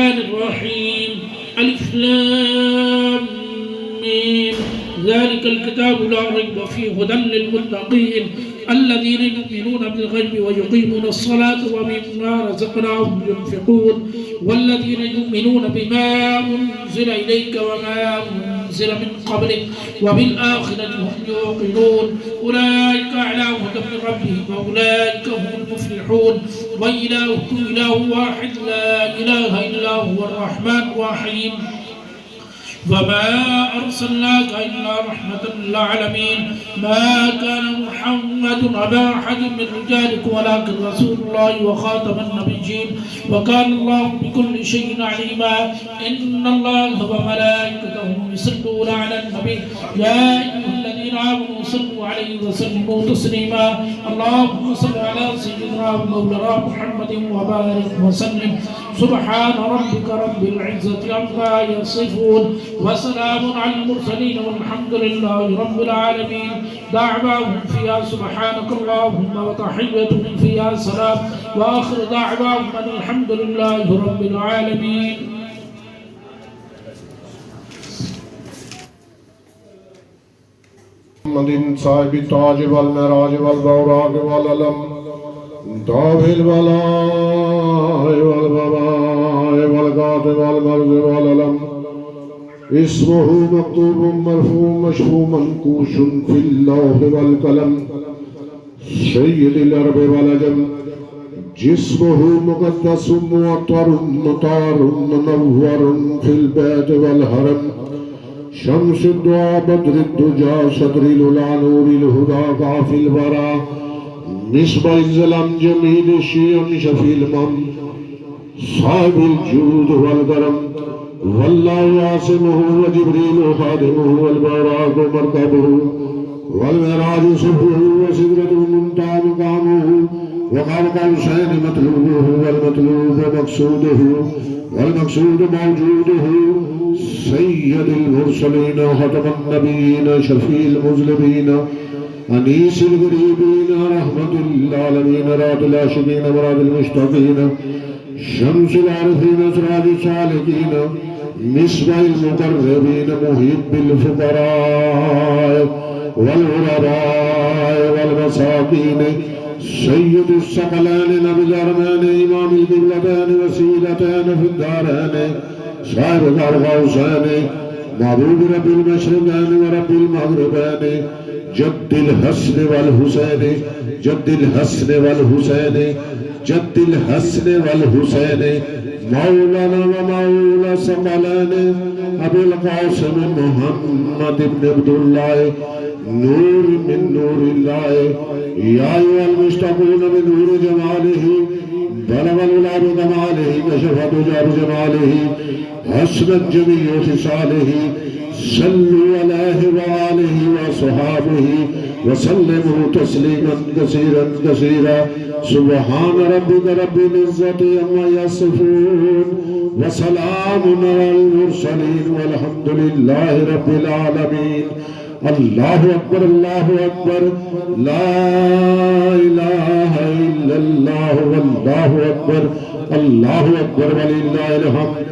الرحيم ألف لام ميم ذلك الكتاب لا ريب فيه هدى للمتقين الذين يؤمنون بالغيب ويقيمون الصلاة ومما رزقناهم ينفقون والذين يؤمنون بما أنزل إليك وما أنزل من قبلك وبالآخرة هم يوقنون أولئك على هدى من ربهم وأولئك هم المفلحون وإلهكم إله واحد لا إله إلا هو الرحمن الرحيم وما أرسلناك إلا رحمة للعالمين ما كان محمد أبا أحد من رجالكم ولكن رسول الله وخاتم النبيين وكان الله بكل شيء عليما إن الله وملائكته يصلون على النبي يا أيها الذين آمنوا صلوا عليه وسلموا تسليما اللهم صل على سيدنا ومولانا محمد وبارك وسلم سبحان ربك رب العزة عما يصفون وسلام على المرسلين والحمد لله رب العالمين دعواهم فيها سبحانك اللهم وتحيتهم فيها سلام وآخر دعواهم أن الحمد لله رب العالمين. محمد صاحب التاج والمعراج والبوراق والعلم طاب البلاء والبلاء والقاطع والمرض والعلم اسمه مكتوب مرفوع مشفوع منقوش في اللوح والقلم سيد العرب والعجم جسمه مقدس معطر مطار منور في البيت والحرم شمس الدعاء بدر الدجى صدر العلا نور الهدى كافي الورى مصباح الظلام جميل الشيم شفي المم صاحب الجود والكرم والله عاصمه وجبريل خادمه والبراق مركبه والمعراج صبحه وسدرته منتهى مقامه وقال قوسين مطلوبه والمطلوب مقصوده والمقصود موجوده سيد المرسلين ختم النبيين شفيع المذنبين أنيس الغريبين رحمة للعالمين راد العاشقين مراد المشتاقين شمس العارفين سراج السالكين مصباح المقربين محب الفقراء والغرباء والمساكين سيد الثقلين نبي الأرمان إمام القبلتين وسيلتين في الدارين صاحب الغوثين معبود رب المشرقين ورب المغربين جد الحسن والحسين جد الحسن والحسين جد الحسن والحسين مولانا ومولى ثقلين أبي القاسم محمد بن عبد الله نور من نور الله يا أيها المشتاقون بنور جماله بلغ العلا بكماله كشف دجى بجماله حسنت جميع خصاله صلوا عليه وآله وصحابه وسلموا تسليما كثيرا كثيرا سبحان ربك رب العزة عما يصفون وسلام على المرسلين والحمد لله رب العالمين. الله أكبر الله أكبر لا إله إلا الله والله أكبر الله أكبر ولله الحمد.